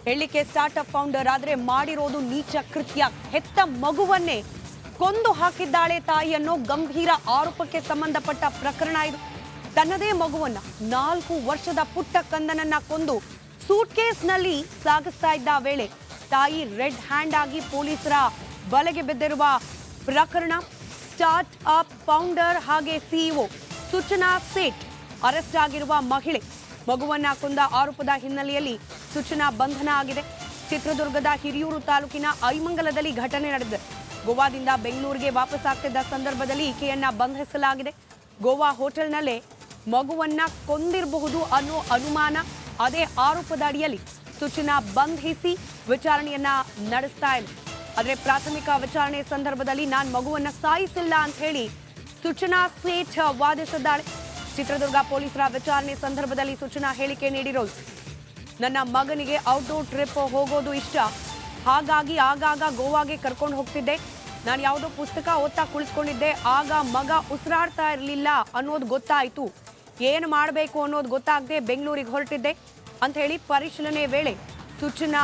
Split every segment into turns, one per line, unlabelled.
ಹೇಳಿಕೆ startup founder ಆದ್ರೆ ಮಾಡಿರೋದು ನೀಚ ಕೃತ್ಯ. ಹೆತ್ತ ಮಗುವನ್ನೇ ಕೊಂದು ಹಾಕಿದ್ದಾಳೆ ತಾಯಿ ಅನ್ನೋ ಗಂಭೀರ ಆರೋಪಕ್ಕೆ ಸಂಬಂಧಪಟ್ಟ ಪ್ರಕರಣ ಇದು. ತನ್ನದೇ ಮಗುವನ್ನ 4 ವರ್ಷದ ಪುಟ್ಟ ಕಂದನನ್ನ ಕೊಂದು ಸೂಟ್ಕೇಸ್ನಲ್ಲಿ ಸಾಗಿಸ್ತಾ ಇದ್ದ ವೇಳೆ ತಾಯಿ ರೆಡ್ ಹ್ಯಾಂಡ್ ಆಗಿ ಪೊಲೀಸರ ಬಲೆಗೆ ಬಿದ್ದಿರುವ ಪ್ರಕರಣ. ಸ್ಟಾರ್ಟ್ ಅಪ್ ಫೌಂಡರ್ ಹಾಗೆ ಸಿಇಒ ಸೂಚನಾ ಸೇಠ್ ಅರೆಸ್ಟ್ ಆಗಿರುವ ಮಹಿಳೆ. ಮಗುವನ್ನ ಕೊಂದ ಆರೋಪದ ಹಿನ್ನೆಲೆಯಲ್ಲಿ ಸೂಚನಾ ಬಂಧನ ಆಗಿದೆ. ಚಿತ್ರದುರ್ಗದ ಹಿರಿಯೂರು ತಾಲೂಕಿನ ಐಮಂಗಲದಲ್ಲಿ ಘಟನೆ ನಡೆದಿದೆ. ಗೋವಾದಿಂದ ಬೆಂಗಳೂರಿಗೆ ವಾಪಸ್ ಆಗ್ತಿದ್ದ ಸಂದರ್ಭದಲ್ಲಿ ಈಕೆಯನ್ನ ಬಂಧಿಸಲಾಗಿದೆ. ಗೋವಾ ಹೋಟೆಲ್ನಲ್ಲೇ ಮಗುವನ್ನ ಕೊಂದಿರಬಹುದು ಅನ್ನೋ ಅನುಮಾನ. ಅದೇ ಆರೋಪದ ಅಡಿಯಲ್ಲಿ ಸೂಚನಾ ಬಂಧಿಸಿ ವಿಚಾರಣೆಯನ್ನ ನಡೆಸ್ತಾ ಇದೆ. ಆದರೆ ಪ್ರಾಥಮಿಕ ವಿಚಾರಣೆ ಸಂದರ್ಭದಲ್ಲಿ ನಾನು ಮಗುವನ್ನ ಸಾಯಿಸಿಲ್ಲ ಅಂತ ಹೇಳಿ ಸೂಚನಾ ಸೇಠ್ ವಾದಿಸಿದ್ದಾಳೆ. ಚಿತ್ರದುರ್ಗ ಪೊಲೀಸರ ವಿಚಾರಣೆ ಸಂದರ್ಭದಲ್ಲಿ ಸೂಚನಾ ಹೇಳಿಕೆ ನೀಡಿರೋದು, ನನ್ನ ಮಗನಿಗೆ ಔಟ್ಡೋರ್ ಟ್ರಿಪ್ ಹೋಗೋದು ಇಷ್ಟ, ಹಾಗಾಗಿ ಆಗಾಗ ಗೋವಾಗೆ ಕರ್ಕೊಂಡು ಹೋಗ್ತಿದ್ದೆ. ನಾನು ಯಾವುದೋ ಪುಸ್ತಕ ಓದ್ತಾ ಕುಳಿತುಕೊಂಡಿದ್ದೆ. ಆಗ ಮಗ ಉಸಿರಾಡ್ತಾ ಇರಲಿಲ್ಲ ಅನ್ನೋದು ಗೊತ್ತಾಯಿತು. ಏನು ಮಾಡಬೇಕು ಅನ್ನೋದು ಗೊತ್ತಾಗದೆ ಬೆಂಗಳೂರಿಗೆ ಹೊರಟಿದ್ದೆ ಅಂತ ಹೇಳಿ ಪರಿಶೀಲನೆ ವೇಳೆ ಸೂಚನಾ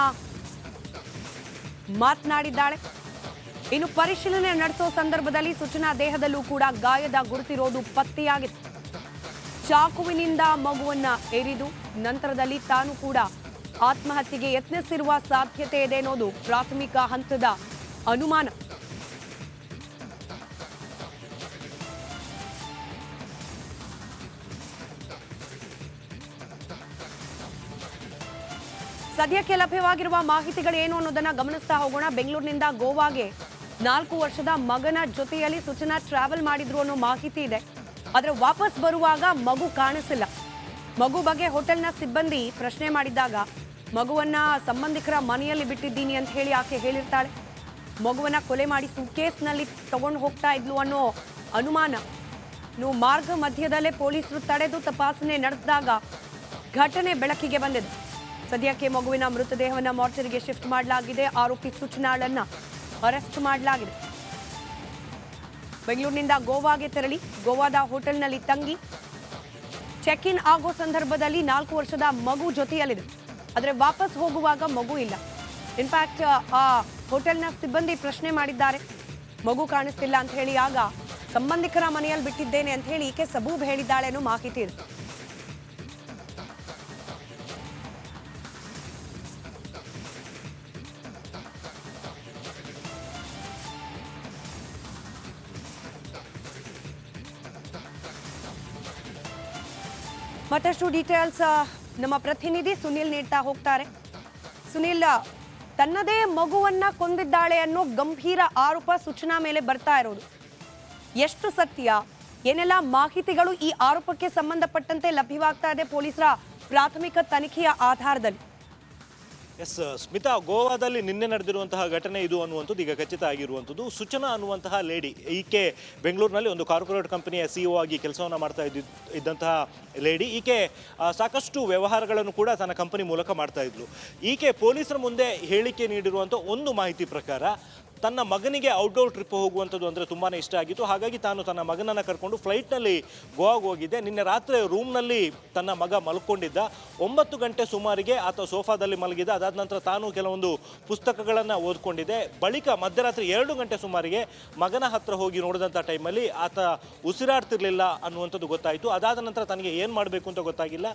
ಮಾತನಾಡಿದ್ದಾಳೆ. ಇನ್ನು ಪರಿಶೀಲನೆ ನಡೆಸೋ ಸಂದರ್ಭದಲ್ಲಿ ಸೂಚನಾ ದೇಹದಲ್ಲೂ ಕೂಡ ಗಾಯದ ಗುರುತಿರೋದು ಪತ್ತೆಯಾಗಿದೆ. ಚಾಕುವಿನಿಂದ ಮಗುವನ್ನ ಎರಿದು ನಂತರದಲ್ಲಿ ತಾನು ಕೂಡ ಆತ್ಮಹತ್ಯೆಗೆ ಯತ್ನಿಸಿರುವ ಸಾಧ್ಯತೆ ಇದೆ ಅನ್ನೋದು ಪ್ರಾಥಮಿಕ ಹಂತದ ಅನುಮಾನ. ಸದ್ಯಕ್ಕೆ ಲಭ್ಯವಾಗಿರುವ ಮಾಹಿತಿಗಳೇನು ಅನ್ನೋದನ್ನ ಗಮನಿಸ್ತಾ ಹೋಗೋಣ. ಬೆಂಗಳೂರಿನಿಂದ ಗೋವಾಗೆ 4 ವರ್ಷದ ಮಗನ ಜೊತೆಯಲ್ಲಿ ಸೂಚನಾ ಟ್ರಾವೆಲ್ ಮಾಡಿದ್ರು ಅನ್ನೋ ಮಾಹಿತಿ ಇದೆ. ಆದರೆ ವಾಪಸ್ ಬರುವಾಗ ಮಗು ಕಾಣಿಸಿಲ್ಲ. ಮಗು ಬಗ್ಗೆ ಹೋಟೆಲ್ನ ಸಿಬ್ಬಂದಿ ಪ್ರಶ್ನೆ ಮಾಡಿದಾಗ ಮಗುವನ್ನ ಸಂಬಂಧಿಕರ ಮನೆಯಲ್ಲಿ ಬಿಟ್ಟಿದ್ದೀನಿ ಅಂತ ಹೇಳಿ ಆಕೆ ಹೇಳಿರ್ತಾಳೆ. ಮಗುವನ್ನ ಕೊಲೆ ಮಾಡಿ ಸೂಟ್ಕೇಸ್ನಲ್ಲಿ ತಗೊಂಡು ಹೋಗ್ತಾ ಇದ್ಲು ಅನ್ನೋ ಅನುಮಾನ. ಮಾರ್ಗ ಮಧ್ಯದಲ್ಲೇ ಪೊಲೀಸರು ತಡೆದು ತಪಾಸಣೆ ನಡೆಸಿದಾಗ ಘಟನೆ ಬೆಳಕಿಗೆ ಬಂದಿದೆ. ಸದ್ಯಕ್ಕೆ ಮಗುವಿನ ಮೃತದೇಹವನ್ನು ಮಾರ್ಚರಿಗೆ ಶಿಫ್ಟ್ ಮಾಡಲಾಗಿದೆ. ಆರೋಪಿ ಸೂಚನಾಳನ್ನ ಅರೆಸ್ಟ್ ಮಾಡಲಾಗಿದೆ. ಬೆಂಗಳೂರಿನಿಂದ ಗೋವಾಗೆ ತೆರಳಿ ಗೋವಾದ ಹೋಟೆಲ್ನಲ್ಲಿ ತಂಗಿ ಚೆಕ್ ಇನ್ ಆಗೋ ಸಂದರ್ಭದಲ್ಲಿ 4 ವರ್ಷದ ಮಗು ಜೊತೆಯಲ್ಲಿದೆ. ಆದರೆ ವಾಪಸ್ ಹೋಗುವಾಗ ಮಗು ಇಲ್ಲ. ಇನ್ಫ್ಯಾಕ್ಟ್ ಆ ಹೋಟೆಲ್ನ ಸಿಬ್ಬಂದಿ ಪ್ರಶ್ನೆ ಮಾಡಿದ್ದಾರೆ, ಮಗು ಕಾಣಿಸ್ತಿಲ್ಲ ಅಂತ ಹೇಳಿ. ಆಗ ಸಂಬಂಧಿಕರ ಮನೆಯಲ್ಲಿ ಬಿಟ್ಟಿದ್ದೇನೆ ಅಂತ ಹೇಳಿ ಈಕೆ ಸಬೂಬ್ ಹೇಳಿದ್ದಾಳೆ ಅನ್ನೋ ಮಾಹಿತಿ ಇದೆ. ಮತ್ತಷ್ಟು ಡೀಟೇಲ್ಸ್ ನಮ್ಮ ಪ್ರತಿನಿಧಿ ಸುನಿಲ್ ನೀಡ್ತಾ ಹೋಗ್ತಾರೆ. ಸುನಿಲ್, ತನ್ನದೇ ಮಗುವನ್ನ ಕೊಂದಿದ್ದಾಳೆ ಅನ್ನೋ ಗಂಭೀರ ಆರೋಪ ಸೂಚನಾ ಮೇಲೆ ಬರ್ತಾ ಇರೋದು ಎಷ್ಟು ಸತ್ಯ? ಏನೆಲ್ಲ ಮಾಹಿತಿಗಳು ಈ ಆರೋಪಕ್ಕೆ ಸಂಬಂಧಪಟ್ಟಂತೆ ಲಭ್ಯವಾಗ್ತಾ ಇದೆ ಪೊಲೀಸರ ಪ್ರಾಥಮಿಕ ತನಿಖೆಯ ಆಧಾರದಲ್ಲಿ?
ಎಸ್ ಸ್ಮಿತಾ, ಗೋವಾದಲ್ಲಿ ನಿನ್ನೆ ನಡೆದಿರುವಂತಹ ಘಟನೆ ಇದು ಅನ್ನುವಂಥದ್ದು ಈಗ ಖಚಿತ ಆಗಿರುವಂಥದ್ದು. ಸೂಚನಾ ಅನ್ನುವಂತಹ ಲೇಡಿ, ಈಕೆ ಬೆಂಗಳೂರಿನಲ್ಲಿ ಒಂದು ಕಾರ್ಪೊರೇಟ್ ಕಂಪನಿಯ ಸಿಇಒ ಆಗಿ ಕೆಲಸವನ್ನು ಮಾಡ್ತಾ ಇದ್ದಂತಹ ಲೇಡಿ. ಈಕೆ ಸಾಕಷ್ಟು ವ್ಯವಹಾರಗಳನ್ನು ಕೂಡ ತನ್ನ ಕಂಪನಿ ಮೂಲಕ ಮಾಡ್ತಾ ಇದ್ಲು. ಈಕೆ ಪೊಲೀಸರ ಮುಂದೆ ಹೇಳಿಕೆ ನೀಡಿರುವಂಥ ಒಂದು ಮಾಹಿತಿ ಪ್ರಕಾರ ತನ್ನ ಮಗನಿಗೆ ಔಟ್ಡೋರ್ ಟ್ರಿಪ್ ಹೋಗುವಂಥದ್ದು ಅಂದರೆ ತುಂಬಾ ಇಷ್ಟ ಆಗಿತ್ತು. ಹಾಗಾಗಿ ತಾನು ತನ್ನ ಮಗನನ್ನು ಕರ್ಕೊಂಡು ಫ್ಲೈಟ್ನಲ್ಲಿ ಗೋವಾಗೆ ಹೋಗಿದ್ದೆ. ನಿನ್ನೆ ರಾತ್ರಿ ರೂಮ್ನಲ್ಲಿ ತನ್ನ ಮಗ ಮಲ್ಕೊಂಡಿದ್ದ. 9 ಗಂಟೆ ಸುಮಾರಿಗೆ ಆತ ಸೋಫಾದಲ್ಲಿ ಮಲಗಿದ್ದ. ಅದಾದ ನಂತರ ತಾನು ಕೆಲವೊಂದು ಪುಸ್ತಕಗಳನ್ನು ಓದ್ಕೊಂಡಿದ್ದೆ. ಬಳಿಕ ಮಧ್ಯರಾತ್ರಿ 2 ಗಂಟೆ ಸುಮಾರಿಗೆ ಮಗನ ಹತ್ರ ಹೋಗಿ ನೋಡಿದಂಥ ಟೈಮಲ್ಲಿ ಆತ ಉಸಿರಾಡ್ತಿರ್ಲಿಲ್ಲ ಅನ್ನುವಂಥದ್ದು ಗೊತ್ತಾಯಿತು. ಅದಾದ ನಂತರ ತನಗೆ ಏನು ಮಾಡಬೇಕು ಅಂತ ಗೊತ್ತಾಗಿಲ್ಲ.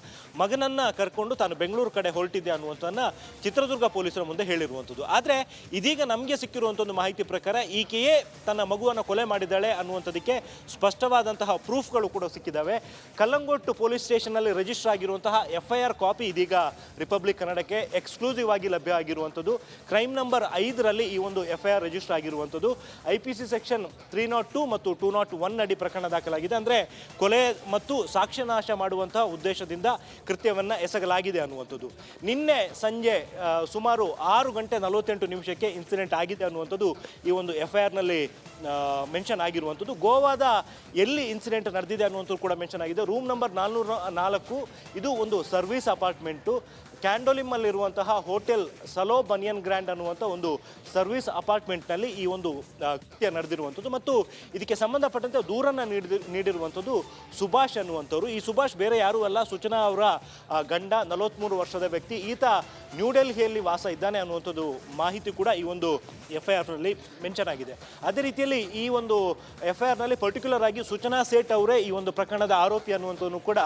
ಮಗನನ್ನು ಕರ್ಕೊಂಡು ತಾನು ಬೆಂಗಳೂರು ಕಡೆ ಹೊರಟಿದ್ದೆ ಅನ್ನುವಂಥದ್ದನ್ನು ಚಿತ್ರದುರ್ಗ ಪೊಲೀಸರ ಮುಂದೆ ಹೇಳಿರುವಂಥದ್ದು. ಆದರೆ ಇದೀಗ ನಮಗೆ ಸಿಕ್ಕಿರುವಂಥ ಮಾಹಿತಿ ಪ್ರಕಾರ ಈಕೆಯೇ ತನ್ನ ಮಗುವನ್ನು ಕೊಲೆ ಮಾಡಿದ್ದಾಳೆ ಅನ್ನುವಂಥದ್ದಕ್ಕೆ ಸ್ಪಷ್ಟವಾದಂತಹ ಪ್ರೂಫ್ಗಳು ಕೂಡ ಸಿಕ್ಕಿದ್ದಾವೆ. ಕಲ್ಲಂಗೋಟ್ಟು ಪೊಲೀಸ್ ಸ್ಟೇಷನ್ನಲ್ಲಿ ರಿಜಿಸ್ಟರ್ ಆಗಿರುವಂತಹ FIR ಕಾಪಿ ಇದೀಗ ರಿಪಬ್ಲಿಕ್ ಕನ್ನಡಕ್ಕೆ ಎಕ್ಸ್ಕ್ಲೂಸಿವ್ ಆಗಿ ಲಭ್ಯ ಆಗಿರುವಂಥದ್ದು. ಕ್ರೈಮ್ ನಂಬರ್ 5ರಲ್ಲಿ ಈ ಒಂದು FIR ರಿಜಿಸ್ಟರ್ ಆಗಿರುವಂಥದ್ದು. IPC ಸೆಕ್ಷನ್ 302 ಮತ್ತು 201 ಅಡಿ ಪ್ರಕರಣ ದಾಖಲಾಗಿದೆ. ಅಂದರೆ ಕೊಲೆ ಮತ್ತು ಸಾಕ್ಷ್ಯನಾಶ ಮಾಡುವಂತಹ ಉದ್ದೇಶದಿಂದ ಕೃತ್ಯವನ್ನು ಎಸಗಲಾಗಿದೆ ಅನ್ನುವಂಥದ್ದು. ನಿನ್ನೆ ಸಂಜೆ ಸುಮಾರು 6 ಗಂಟೆ 48 ನಿಮಿಷಕ್ಕೆ ಇನ್ಸಿಡೆಂಟ್ ಆಗಿದೆ ಅನ್ನುವಂಥದ್ದು ಈ ಒಂದು FIRನಲ್ಲಿ ಮೆನ್ಷನ್ ಆಗಿರುವಂಥದ್ದು. ಗೋವಾದ ಎಲ್ಲಿ ಇನ್ಸಿಡೆಂಟ್ ನಡೆದಿದೆ ಅನ್ನುವಂಥದ್ದು ಕೂಡ ಮೆನ್ಷನ್ ಆಗಿದೆ. ರೂಮ್ ನಂಬರ್ 404, ಇದು ಒಂದು ಸರ್ವಿಸ್ ಅಪಾರ್ಟ್ಮೆಂಟು. ಕ್ಯಾಂಡೋಲಿಮ್ಮಲ್ಲಿರುವಂತಹ ಹೋಟೆಲ್ ಸಲೋ ಬನಿಯನ್ ಗ್ರ್ಯಾಂಡ್ ಅನ್ನುವಂಥ ಒಂದು ಸರ್ವಿಸ್ ಅಪಾರ್ಟ್ಮೆಂಟ್ನಲ್ಲಿ ಈ ಒಂದು ಕೃತ್ಯ ನಡೆದಿರುವಂಥದ್ದು. ಮತ್ತು ಇದಕ್ಕೆ ಸಂಬಂಧಪಟ್ಟಂತೆ ದೂರನ್ನು ನೀಡಿರುವಂಥದ್ದು ಸುಭಾಷ್ ಅನ್ನುವಂಥವ್ರು. ಈ ಸುಭಾಷ್ ಬೇರೆ ಯಾರೂ ಅಲ್ಲ, ಸೂಚನಾ ಅವರ ಗಂಡ, 43 ವರ್ಷದ ವ್ಯಕ್ತಿ. ಈತ ನ್ಯೂಡೆಲ್ಹಿಯಲ್ಲಿ ವಾಸ ಇದ್ದಾನೆ ಅನ್ನುವಂಥದ್ದು ಮಾಹಿತಿ ಕೂಡ ಈ ಒಂದು FIRನಲ್ಲಿ ಮೆನ್ಷನ್ ಆಗಿದೆ. ಅದೇ ರೀತಿಯಲ್ಲಿ ಈ ಒಂದು FIRನಲ್ಲಿ ಪರ್ಟಿಕ್ಯುಲರ್ ಆಗಿ ಸೂಚನಾ ಸೇಠ್ ಅವರೇ ಈ ಒಂದು ಪ್ರಕರಣದ ಆರೋಪಿ ಅನ್ನುವಂಥದ್ದು ಕೂಡ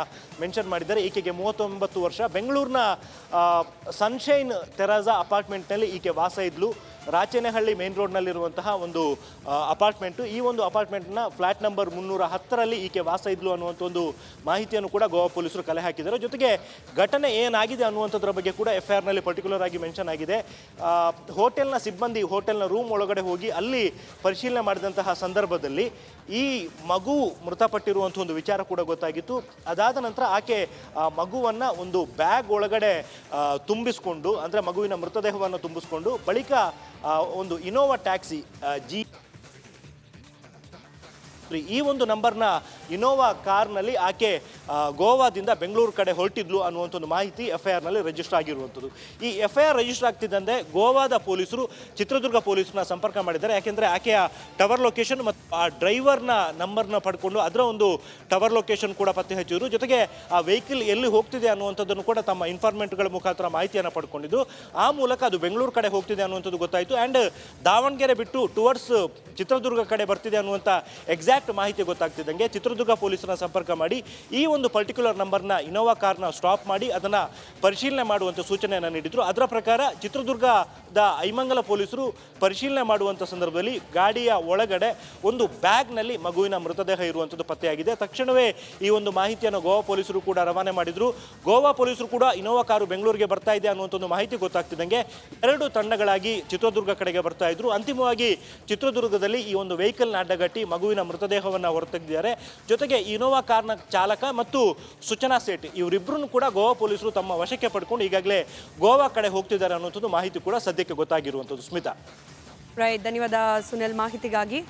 ಮೆನ್ಷನ್ ಮಾಡಿದ್ದಾರೆ. ಈಕೆಗೆ 39 ವರ್ಷ. ಬೆಂಗಳೂರಿನ ಸನ್ಶೈನ್ ತೆರಾಜಾ ಅಪಾರ್ಟ್ಮೆಂಟ್ನಲ್ಲಿ ಈಕೆ ವಾಸ ಇದ್ಲು. ರಾಚೇನಹಳ್ಳಿ ಮೇನ್ ರೋಡ್ನಲ್ಲಿರುವಂತಹ ಒಂದು ಅಪಾರ್ಟ್ಮೆಂಟು. ಈ ಒಂದು ಅಪಾರ್ಟ್ಮೆಂಟ್ನ ಫ್ಲಾಟ್ ನಂಬರ್ 310ರಲ್ಲಿ ಈಕೆ ವಾಸ ಇದ್ಲು ಅನ್ನುವಂಥ ಒಂದು ಮಾಹಿತಿಯನ್ನು ಕೂಡ ಗೋವಾ ಪೊಲೀಸರು ಕಲೆ ಹಾಕಿದ್ದಾರೆ. ಜೊತೆಗೆ ಘಟನೆ ಏನಾಗಿದೆ ಅನ್ನುವಂಥದ್ರ ಬಗ್ಗೆ ಕೂಡ FIRನಲ್ಲಿ ಪರ್ಟಿಕ್ಯುಲರ್ ಆಗಿ ಮೆನ್ಷನ್ ಆಗಿದೆ. ಹೋಟೆಲ್ನ ಸಿಬ್ಬಂದಿ ಹೋಟೆಲ್ನ ರೂಮ್ ಒಳಗಡೆ ಹೋಗಿ ಅಲ್ಲಿ ಪರಿಶೀಲನೆ ಮಾಡಿದಂತಹ ಸಂದರ್ಭದಲ್ಲಿ ಈ ಮಗು ಮೃತಪಟ್ಟಿರುವಂಥ ಒಂದು ವಿಚಾರ ಕೂಡ ಗೊತ್ತಾಗಿತ್ತು. ಅದಾದ ನಂತರ ಆಕೆ ಮಗುವನ್ನು ಒಂದು ಬ್ಯಾಗ್ ಒಳಗಡೆ ತುಂಬಿಸ್ಕೊಂಡು, ಅಂದರೆ ಮಗುವಿನ ಮೃತದೇಹವನ್ನು ತುಂಬಿಸ್ಕೊಂಡು ಬಳಿಕ ಒಂದು ಇನೋವಾ ಟ್ಯಾಕ್ಸಿ ಈ ಒಂದು ನಂಬರ್ನ ಇನೋವಾ ಕಾರ್ನಲ್ಲಿ ಆಕೆ ಗೋವಾದಿಂದ ಬೆಂಗಳೂರು ಕಡೆ ಹೊರಟಿದ್ಲು ಅನ್ನುವಂಥ ಒಂದು ಮಾಹಿತಿ FIRನಲ್ಲಿ ರಿಜಿಸ್ಟರ್ ಆಗಿರುವಂಥದ್ದು. ಈ FIR ರಿಜಿಸ್ಟರ್ ಆಗ್ತಿದ್ದಂತೆ ಗೋವಾದ ಪೊಲೀಸರು ಚಿತ್ರದುರ್ಗ ಪೊಲೀಸರನ್ನ ಸಂಪರ್ಕ ಮಾಡಿದ್ದಾರೆ. ಯಾಕೆಂದರೆ ಆಕೆಯ ಟವರ್ ಲೊಕೇಶನ್ ಮತ್ತು ಆ ಡ್ರೈವರ್ನ ನಂಬರ್ನ ಪಡ್ಕೊಂಡು ಅದರ ಒಂದು ಟವರ್ ಲೊಕೇಶನ್ ಕೂಡ ಪತ್ತೆ ಹಚ್ಚಿದ್ರು. ಜೊತೆಗೆ ಆ ವೆಹಿಕಲ್ ಎಲ್ಲಿ ಹೋಗ್ತಿದೆ ಅನ್ನುವಂಥದ್ದನ್ನು ಕೂಡ ತಮ್ಮ ಇನ್ಫಾರ್ಮೆಂಟ್ಗಳ ಮುಖಾಂತರ ಮಾಹಿತಿಯನ್ನು ಪಡ್ಕೊಂಡಿದ್ದು. ಆ ಮೂಲಕ ಅದು ಬೆಂಗಳೂರು ಕಡೆ ಹೋಗ್ತಿದೆ ಅನ್ನುವಂಥದ್ದು ಗೊತ್ತಾಯಿತು. ಆ್ಯಂಡ್ ದಾವಣಗೆರೆ ಬಿಟ್ಟು ಟುವರ್ಡ್ಸ್ ಚಿತ್ರದುರ್ಗ ಕಡೆ ಬರ್ತಿದೆ ಅನ್ನುವಂಥ ಎಕ್ಸಾಕ್ಟ್ ಮಾಹಿತಿ ಗೊತ್ತಾಗ್ತಿದ್ದಂಗೆ ಚಿತ್ರದುರ್ಗ ಪೊಲೀಸರನ್ನ ಸಂಪರ್ಕ ಮಾಡಿ ಈ ಒಂದು ಪರ್ಟಿಕ್ಯುಲರ್ ನಂಬರ್ನ ಇನೋವಾ ಕಾರ್ನ ಸ್ಟಾಪ್ ಮಾಡಿ ಅದನ್ನು ಪರಿಶೀಲನೆ ಮಾಡುವಂಥ ಸೂಚನೆಯನ್ನು ನೀಡಿದರು. ಅದರ ಪ್ರಕಾರ ಚಿತ್ರದುರ್ಗದ ಐಮಂಗಲ ಪೊಲೀಸರು ಪರಿಶೀಲನೆ ಮಾಡುವಂಥ ಸಂದರ್ಭದಲ್ಲಿ ಗಾಡಿಯ ಒಳಗಡೆ ಒಂದು ಬ್ಯಾಗ್ನಲ್ಲಿ ಮಗುವಿನ ಮೃತದೇಹ ಇರುವಂಥದ್ದು ಪತ್ತೆಯಾಗಿದೆ. ತಕ್ಷಣವೇ ಈ ಒಂದು ಮಾಹಿತಿಯನ್ನು ಗೋವಾ ಪೊಲೀಸರು ಕೂಡ ರವಾನೆ ಮಾಡಿದರು. ಗೋವಾ ಪೊಲೀಸರು ಕೂಡ ಇನೋವಾ ಕಾರು ಬೆಂಗಳೂರಿಗೆ ಬರ್ತಾ ಇದೆ ಅನ್ನುವಂಥ ಒಂದು ಮಾಹಿತಿ ಗೊತ್ತಾಗ್ತಿದ್ದಂಗೆ 2 ತಂಡಗಳಾಗಿ ಚಿತ್ರದುರ್ಗ ಕಡೆಗೆ ಬರ್ತಾ ಇದ್ರು. ಅಂತಿಮವಾಗಿ ಚಿತ್ರದುರ್ಗದಲ್ಲಿ ಈ ಒಂದು ವೆಹಿಕಲ್ನ ಅಡ್ಡಗಟ್ಟಿ ಮಗುವಿನ ಮೃತದೇಹವನ್ನು ಹೊರತೆಗೆದಿದ್ದಾರೆ. ಜೊತೆಗೆ ಇನೋವಾ ಕಾರ್ನ ಚಾಲಕ ಮತ್ತು ಸೂಚನಾ ಸೇಠ್ ಇವರಿಬ್ಬರನ್ನು ಕೂಡ ಗೋವಾ ಪೊಲೀಸರು ತಮ್ಮ ವಶಕ್ಕೆ ಪಡ್ಕೊಂಡು ಈಗಾಗಲೇ ಗೋವಾ ಕಡೆ ಹೋಗ್ತಿದ್ದಾರೆ ಅನ್ನುವಂಥದ್ದು ಮಾಹಿತಿ ಕೂಡ ಸದ್ಯಕ್ಕೆ ಗೊತ್ತಾಗಿರುವಂಥದ್ದು. ಸ್ಮಿತಾ.
ರೈಟ್, ಧನ್ಯವಾದ ಸುನಿಲ್ ಮಾಹಿತಿಗಾಗಿ.